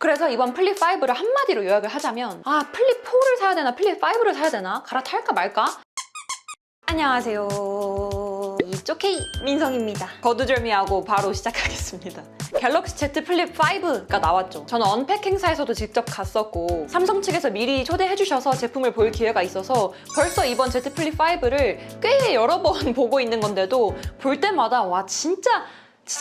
그래서 이번 플립 5를 한마디로 요약을 하자면 플립 4를 사야 되나 플립 5를 사야 되나 갈아탈까 말까? 안녕하세요. 이쪽케이 민성입니다. 거두절미하고 바로 시작하겠습니다. 갤럭시 Z 플립 5가 나왔죠. 저는 언팩 행사에서도 직접 갔었고 삼성 측에서 미리 초대해주셔서 제품을 볼 기회가 있어서 벌써 이번 Z 플립 5를 꽤 여러 번 보고 있는 건데도 볼 때마다 와 진짜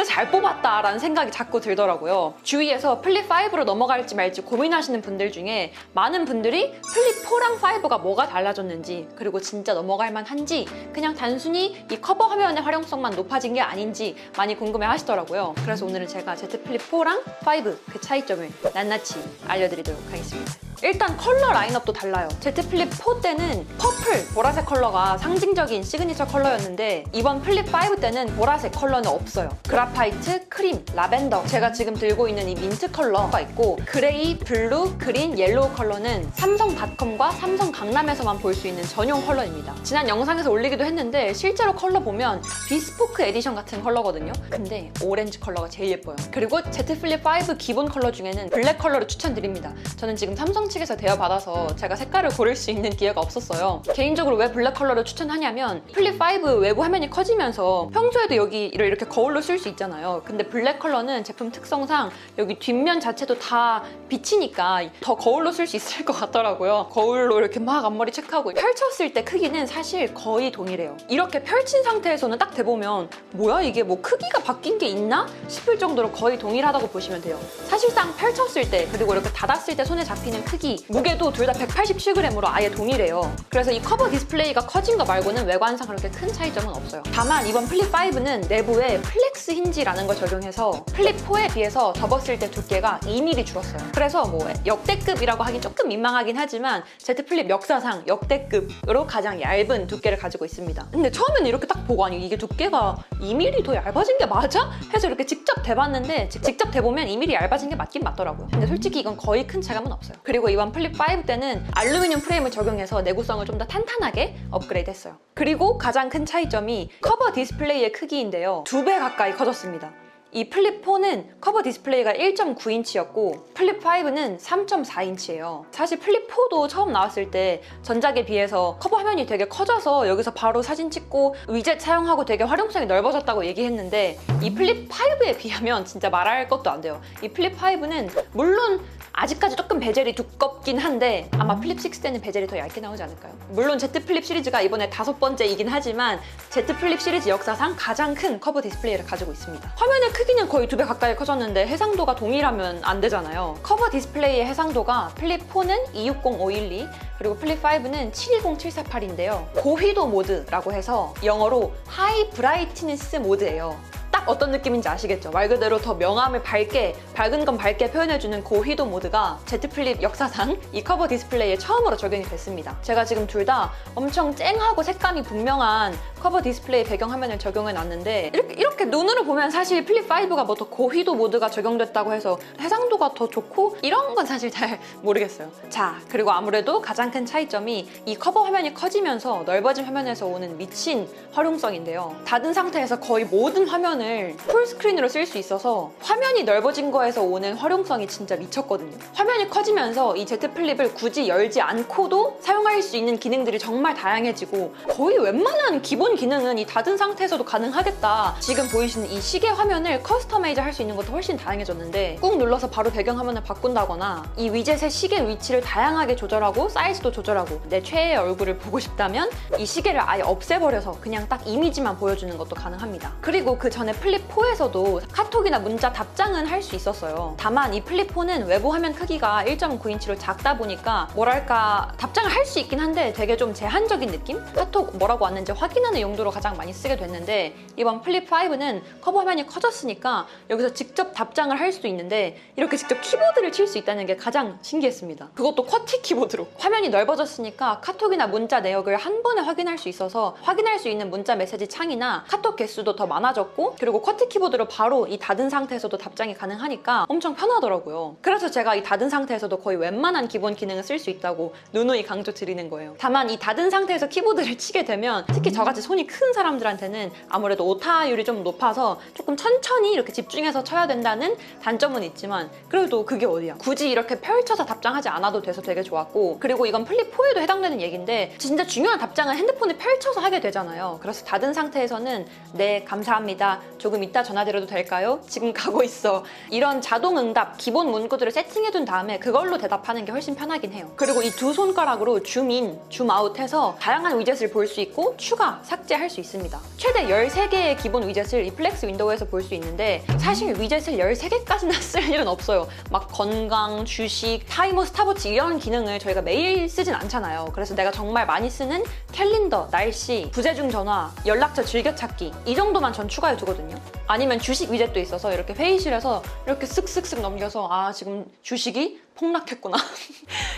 잘 뽑았다 라는 생각이 자꾸 들더라고요. 주위에서 플립 5로 넘어갈지 말지 고민하시는 분들 중에 많은 분들이 플립 4랑 5가 뭐가 달라졌는지, 그리고 진짜 넘어갈 만한지, 그냥 단순히 이 커버 화면의 활용성만 높아진 게 아닌지 많이 궁금해 하시더라고요. 그래서 오늘은 제가 Z 플립 4랑 5 그 차이점을 낱낱이 알려드리도록 하겠습니다. 일단 컬러 라인업도 달라요. Z 플립 4 때는 퍼플, 보라색 컬러가 상징적인 시그니처 컬러였는데 이번 플립 5 때는 보라색 컬러는 없어요. 그라파이트, 크림, 라벤더, 제가 지금 들고 있는 이 민트 컬러가 있고 그레이, 블루, 그린, 옐로우 컬러는 삼성닷컴과 삼성 강남에서만 볼 수 있는 전용 컬러입니다. 지난 영상에서 올리기도 했는데 실제로 컬러 보면 비스포크 에디션 같은 컬러거든요. 근데 오렌지 컬러가 제일 예뻐요. 그리고 Z 플립 5 기본 컬러 중에는 블랙 컬러를 추천드립니다. 저는 지금 삼성 측에서 대여받아서 제가 색깔을 고를 수 있는 기회가 없었어요. 개인적으로 왜 블랙 컬러를 추천하냐면 플립 5 외부 화면이 커지면서 평소에도 여기를 이렇게 거울로 쓸 수 있잖아요. 근데 블랙 컬러는 제품 특성상 여기 뒷면 자체도 다 비치니까 더 거울로 쓸 수 있을 것 같더라고요. 거울로 이렇게 막 앞머리 체크하고 펼쳤을 때 크기는 사실 거의 동일해요. 이렇게 펼친 상태에서는 딱 대보면 뭐야 이게 뭐 크기가 바뀐 게 있나 싶을 정도로 거의 동일하다고 보시면 돼요. 사실상 펼쳤을 때 그리고 이렇게 닫았을 때 손에 잡히는 크기, 무게도 둘 다 187g으로 아예 동일해요. 그래서 이 커버 디스플레이가 커진 거 말고는 외관상 그렇게 큰 차이점은 없어요. 다만 이번 플립 5는 내부에 플렉스 힌지라는 걸 적용해서 플립 4에 비해서 접었을 때 두께가 2mm 줄었어요. 그래서 뭐 역대급이라고 하긴 조금 민망하긴 하지만 Z 플립 역사상 역대급으로 가장 얇은 두께를 가지고 있습니다. 근데 처음에는 이렇게 딱 보고 아니 이게 두께가 2mm 더 얇아진 게 맞아? 해서 이렇게 직접 대봤는데 직접 대보면 2mm 얇아진 게 맞긴 맞더라고요. 근데 솔직히 이건 거의 큰 차감은 없어요. 그리고 이번 플립 5 때는 알루미늄 프레임을 적용해서 내구성을 좀 더 탄탄하게 업그레이드 했어요. 그리고 가장 큰 차이점이 커버 디스플레이의 크기인데요. 2배 가까이 커졌습니다. 이 플립 4는 커버 디스플레이가 1.9인치였고 플립 5는 3.4인치예요. 사실 플립 4도 처음 나왔을 때 전작에 비해서 커버 화면이 되게 커져서 여기서 바로 사진 찍고 위젯 사용하고 되게 활용성이 넓어졌다고 얘기했는데 이 플립 5에 비하면 진짜 말할 것도 안 돼요. 이 플립 5는 물론 아직까지 조금 베젤이 두껍긴 한데 아마 플립 6 때는 베젤이 더 얇게 나오지 않을까요? 물론 Z 플립 시리즈가 이번에 5번째이긴 하지만 Z 플립 시리즈 역사상 가장 큰 커버 디스플레이를 가지고 있습니다. 화면의 크기는 거의 2배 가까이 커졌는데 해상도가 동일하면 안 되잖아요. 커버 디스플레이의 해상도가 플립 4는 260512 그리고 플립 5는 720748인데요. 고휘도 모드라고 해서 영어로 하이 브라이트니스 모드예요. 딱 어떤 느낌인지 아시겠죠? 말 그대로 더 명암을 밝은 건 밝게 표현해주는 고휘도 모드가 Z 플립 역사상 이 커버 디스플레이에 처음으로 적용이 됐습니다. 제가 지금 둘 다 엄청 쨍하고 색감이 분명한 커버 디스플레이 배경 화면을 적용해 놨는데 이렇게 눈으로 보면 사실 플립 5가 뭐 더 고휘도 모드가 적용됐다고 해서 해상도가 더 좋고 이런 건 사실 잘 모르겠어요. 자, 그리고 아무래도 가장 큰 차이점이 이 커버 화면이 커지면서 넓어진 화면에서 오는 미친 활용성인데요. 닫은 상태에서 거의 모든 화면을 풀스크린으로 쓸 수 있어서 화면이 넓어진 거에서 오는 활용성이 진짜 미쳤거든요. 화면이 커지면서 이 Z 플립을 굳이 열지 않고도 사용할 수 있는 기능들이 정말 다양해지고 거의 웬만한 기본 기능은 이 닫은 상태에서도 가능하겠다. 지금 보이시는 이 시계 화면을 커스터마이즈 할 수 있는 것도 훨씬 다양해졌는데 꾹 눌러서 바로 배경 화면을 바꾼다거나 이 위젯의 시계 위치를 다양하게 조절하고 사이즈도 조절하고 내 최애의 얼굴을 보고 싶다면 이 시계를 아예 없애버려서 그냥 딱 이미지만 보여주는 것도 가능합니다. 그리고 그 전에 플립 4에서도 카톡이나 문자 답장은 할 수 있었어요. 다만 이 플립 4는 외부 화면 크기가 1.9인치로 작다 보니까 뭐랄까 답장을 할 수 있긴 한데 되게 좀 제한적인 느낌? 카톡 뭐라고 왔는지 확인하는 용도로 가장 많이 쓰게 됐는데 이번 플립 5는 커버 화면이 커졌으니까 여기서 직접 답장을 할 수도 있는데 이렇게 직접 키보드를 칠 수 있다는 게 가장 신기했습니다. 그것도 쿼티 키보드로. 화면이 넓어졌으니까 카톡이나 문자 내역을 한 번에 확인할 수 있어서 확인할 수 있는 문자 메시지 창이나 카톡 개수도 더 많아졌고 그리고 그리고 쿼트 키보드로 바로 이 닫은 상태에서도 답장이 가능하니까 엄청 편하더라고요. 그래서 제가 이 닫은 상태에서도 거의 웬만한 기본 기능을 쓸 수 있다고 누누이 강조드리는 거예요. 다만 이 닫은 상태에서 키보드를 치게 되면 특히 저같이 손이 큰 사람들한테는 아무래도 오타율이 좀 높아서 조금 천천히 이렇게 집중해서 쳐야 된다는 단점은 있지만 그래도 그게 어디야. 굳이 이렇게 펼쳐서 답장하지 않아도 돼서 되게 좋았고, 그리고 이건 플립 4에도 해당되는 얘기인데 진짜 중요한 답장은 핸드폰을 펼쳐서 하게 되잖아요. 그래서 닫은 상태에서는 네, 감사합니다. 조금 이따 전화드려도 될까요? 지금 가고 있어. 이런 자동 응답 기본 문구들을 세팅해둔 다음에 그걸로 대답하는 게 훨씬 편하긴 해요. 그리고 이 두 손가락으로 줌인, 줌아웃 해서 다양한 위젯을 볼 수 있고 추가, 삭제할 수 있습니다. 최대 13개의 기본 위젯을 이 플렉스 윈도우에서 볼 수 있는데 사실 위젯을 13개까지나 쓸 일은 없어요. 막 건강, 주식, 타이머, 스탑워치 이런 기능을 저희가 매일 쓰진 않잖아요. 그래서 내가 정말 많이 쓰는 캘린더, 날씨, 부재중 전화, 연락처 즐겨찾기 이 정도만 전 추가해 두거든요. 아니면 주식 위젯도 있어서 이렇게 회의실에서 이렇게 쓱쓱쓱 넘겨서 아, 지금 주식이 폭락했구나.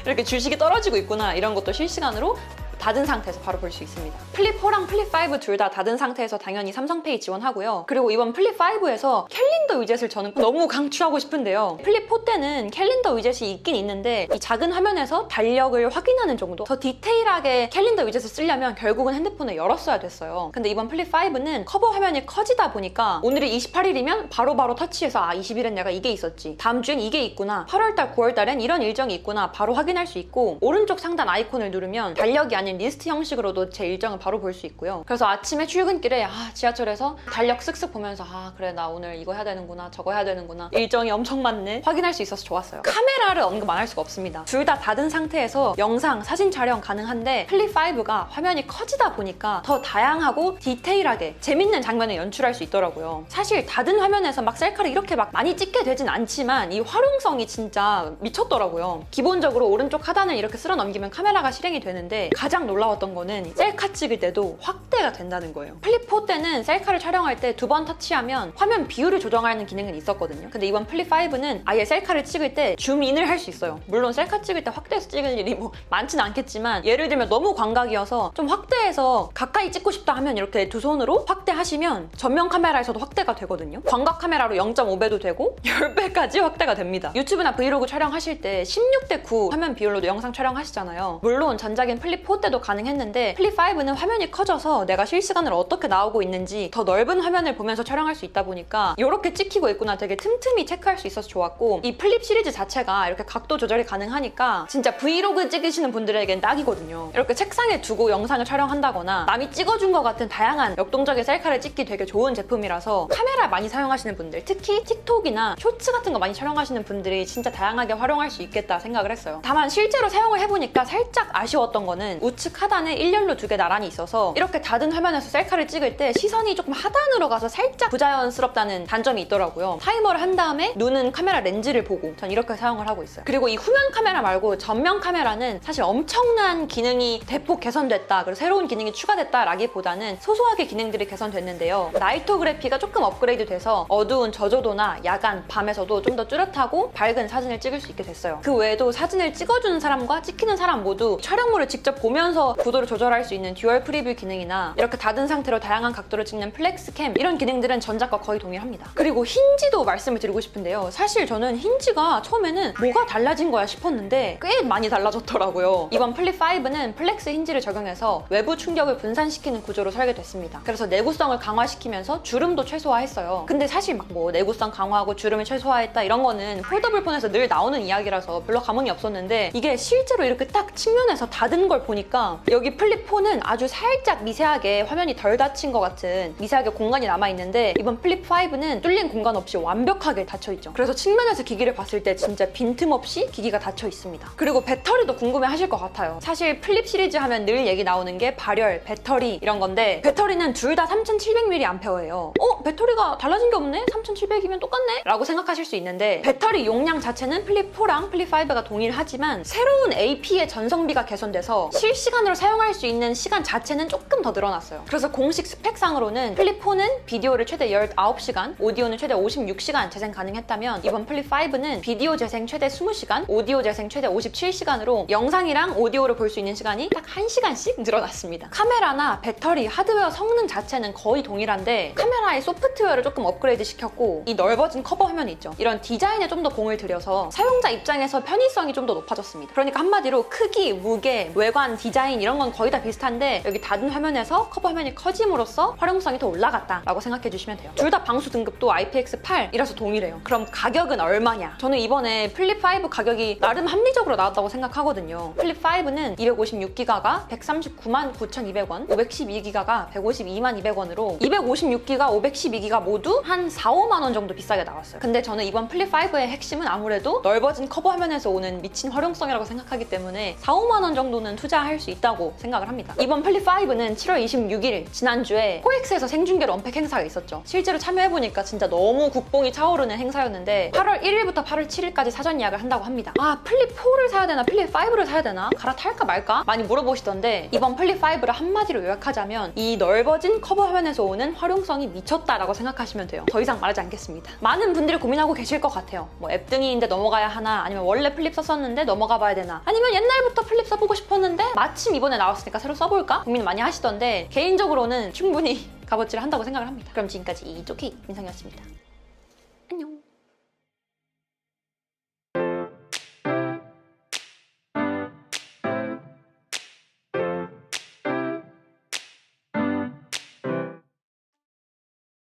이렇게 주식이 떨어지고 있구나. 이런 것도 실시간으로 닫은 상태에서 바로 볼 수 있습니다. 플립 4랑 플립 5 둘 다 닫은 상태에서 당연히 삼성페이 지원하고요. 그리고 이번 플립 5에서 캘린더 위젯을 저는 너무 강추하고 싶은데요. 플립 4 때는 캘린더 위젯이 있긴 있는데 이 작은 화면에서 달력을 확인하는 정도? 더 디테일하게 캘린더 위젯을 쓰려면 결국은 핸드폰을 열었어야 됐어요. 근데 이번 플립 5는 커버 화면이 커지다 보니까 오늘이 28일이면 바로바로 터치해서 아, 20일엔 내가 이게 있었지. 다음 주엔 이게 있구나. 8월달, 9월달엔 이런 일정이 있구나. 바로 확인할 수 있고 오른쪽 상단 아이콘을 누르면 달력이 아닌 리스트 형식으로도 제 일정을 바로 볼 수 있고요. 그래서 아침에 출근길에 지하철에서 달력 쓱쓱 보면서 그래, 나 오늘 이거 해야 되는구나, 저거 해야 되는구나, 일정이 엄청 많네 확인할 수 있어서 좋았어요. 카메라를 언급 안 할 수가 없습니다. 둘 다 닫은 상태에서 영상, 사진 촬영 가능한데 플립 5가 화면이 커지다 보니까 더 다양하고 디테일하게 재밌는 장면을 연출할 수 있더라고요. 사실 닫은 화면에서 막 셀카를 이렇게 막 많이 찍게 되진 않지만 이 활용성이 진짜 미쳤더라고요. 기본적으로 오른쪽 하단을 이렇게 쓸어 넘기면 카메라가 실행이 되는데 가장 놀라웠던 거는 셀카 찍을 때도 확대가 된다는 거예요. 플립 4 때는 셀카를 촬영할 때 2번 터치하면 화면 비율을 조정하는 기능은 있었거든요. 근데 이번 플립 5는 아예 셀카를 찍을 때 줌인을 할 수 있어요. 물론 셀카 찍을 때 확대해서 찍을 일이 뭐 많진 않겠지만 예를 들면 너무 광각이어서 좀 확대해서 가까이 찍고 싶다 하면 이렇게 두 손으로 확대하시면 전면 카메라에서도 확대가 되거든요. 광각 카메라로 0.5배도 되고 10배까지 확대가 됩니다. 유튜브나 브이로그 촬영하실 때 16:9 화면 비율로도 영상 촬영하시잖아요. 물론 전작인 플립 4 때도 가능했는데 플립 5는 화면이 커져서 내가 실시간으로 어떻게 나오고 있는지 더 넓은 화면을 보면서 촬영할 수 있다 보니까 이렇게 찍히고 있구나 되게 틈틈이 체크할 수 있어서 좋았고, 이 플립 시리즈 자체가 이렇게 각도 조절이 가능하니까 진짜 브이로그 찍으시는 분들에겐 딱이거든요. 이렇게 책상에 두고 영상을 촬영한다거나 남이 찍어준 것 같은 다양한 역동적인 셀카를 찍기 되게 좋은 제품이라서 카메라 많이 사용하시는 분들, 특히 틱톡이나 쇼츠 같은 거 많이 촬영하시는 분들이 진짜 다양하게 활용할 수 있겠다 생각을 했어요. 다만 실제로 사용을 해보니까 살짝 아쉬웠던 거는 우측 하단에 일렬로 2개 나란히 있어서 이렇게 닫은 화면에서 셀카를 찍을 때 시선이 조금 하단으로 가서 살짝 부자연스럽다는 단점이 있더라고요. 타이머를 한 다음에 눈은 카메라 렌즈를 보고 전 이렇게 사용을 하고 있어요. 그리고 이 후면 카메라 말고 전면 카메라는 사실 엄청난 기능이 대폭 개선됐다, 그리고 새로운 기능이 추가됐다라기보다는 소소하게 기능들이 개선됐는데요. 나이토그래피가 조금 업그레이드 돼서 어두운 저조도나 야간, 밤에서도 좀 더 뚜렷하고 밝은 사진을 찍을 수 있게 됐어요. 그 외에도 사진을 찍어주는 사람과 찍히는 사람 모두 촬영물을 직접 보면서 구도를 조절할 수 있는 듀얼 프리뷰 기능이나 이렇게 닫은 상태로 다양한 각도를 찍는 플렉스 캠, 이런 기능들은 전작과 거의 동일합니다. 그리고 힌지도 말씀을 드리고 싶은데요. 사실 저는 힌지가 처음에는 뭐가 달라진 거야 싶었는데 꽤 많이 달라졌더라고요. 이번 플립 5는 플렉스 힌지를 적용해서 외부 충격을 분산시키는 구조로 설계됐습니다. 그래서 내구성을 강화시키면서 주름도 최소화했어요. 근데 사실 막 뭐 내구성 강화하고 주름을 최소화했다 이런 거는 폴더블 폰에서 늘 나오는 이야기라서 별로 감흥이 없었는데 이게 실제로 이렇게 딱 측면에서 닫은 걸 보니까 여기 플립 4는 아주 살짝 미세하게 화면이 덜 닫힌 것 같은 미세하게 공간이 남아있는데 이번 플립 5는 뚫린 공간 없이 완벽하게 닫혀있죠. 그래서 측면에서 기기를 봤을 때 진짜 빈틈없이 기기가 닫혀 있습니다. 그리고 배터리도 궁금해 하실 것 같아요. 사실 플립 시리즈 하면 늘 얘기 나오는 게 발열, 배터리 이런 건데 배터리는 둘 다 3700mAh예요. 배터리가 달라진 게 없네? 3700이면 똑같네? 라고 생각하실 수 있는데 배터리 용량 자체는 플립 4랑 플립 5가 동일하지만 새로운 AP의 전성비가 개선돼서 실시간으로 사용할 수 있는 시간 자체는 조금 더 늘어났어요. 그래서 공식 스펙상으로는 플립 4는 비디오를 최대 19시간, 오디오는 최대 56시간 재생 가능했다면 이번 플립 5는 비디오 재생 최대 20시간, 오디오 재생 최대 57시간으로 영상이랑 오디오를 볼 수 있는 시간이 딱 1시간씩 늘어났습니다. 카메라나 배터리, 하드웨어 성능 자체는 거의 동일한데 카메라의 소프트웨어를 조금 업그레이드 시켰고 이 넓어진 커버 화면이 있죠. 이런 디자인에 좀 더 공을 들여서 사용자 입장에서 편의성이 좀 더 높아졌습니다. 그러니까 한마디로 크기, 무게, 외관, 디자인 이런 건 거의 다 비슷한데 여기 닫은 화면에서 커버 화면이 커짐으로써 활용성이 더 올라갔다라고 생각해 주시면 돼요. 둘 다 방수 등급도 IPX8이라서 동일해요. 그럼 가격은 얼마냐? 저는 이번에 플립 5 가격이 나름 합리적으로 나왔다고 생각하거든요. 플립 5는 256기가가 139,9,200원, 512기가가 152,200원으로 256기가, 512기가 모두 한 4, 5만 원 정도 비싸게 나왔어요. 근데 저는 이번 플립 5의 핵심은 아무래도 넓어진 커버 화면에서 오는 미친 활용성이라고 생각하기 때문에 4, 5만 원 정도는 투자할 수 있다고 생각을 합니다. 이번 플립 5는 7월 26일 지난주에 코엑스에서 생중계로 언팩 행사가 있었죠. 실제로 참여해보니까 진짜 너무 국뽕이 차오르는 행사였는데 8월 1일부터 8월 7일까지 사전 예약을 한다고 합니다. 아, 플립 4를 사야 되나 플립 5를 사야 되나 갈아탈까 말까 많이 물어보시던데 이번 플립 5를 한마디로 요약하자면 이 넓어진 커버 화면에서 오는 활용성이 미쳤다라고 생각하시면 돼요. 더 이상 말하지 않겠습니다. 많은 분들이 고민하고 계실 것 같아요. 뭐 앱등이인데 넘어가야 하나, 아니면 원래 플립 썼었는데 넘어가 봐야 되나, 아니면 옛날부터 플립 써보고 싶었는데 마침 이번에 나왔으니까 새로 써볼까 고민 많이 하시던데 개인적으로는 충분히 값어치를 한다고 생각을 합니다. 그럼 지금까지 이쪽이 민성이었습니다. 안녕.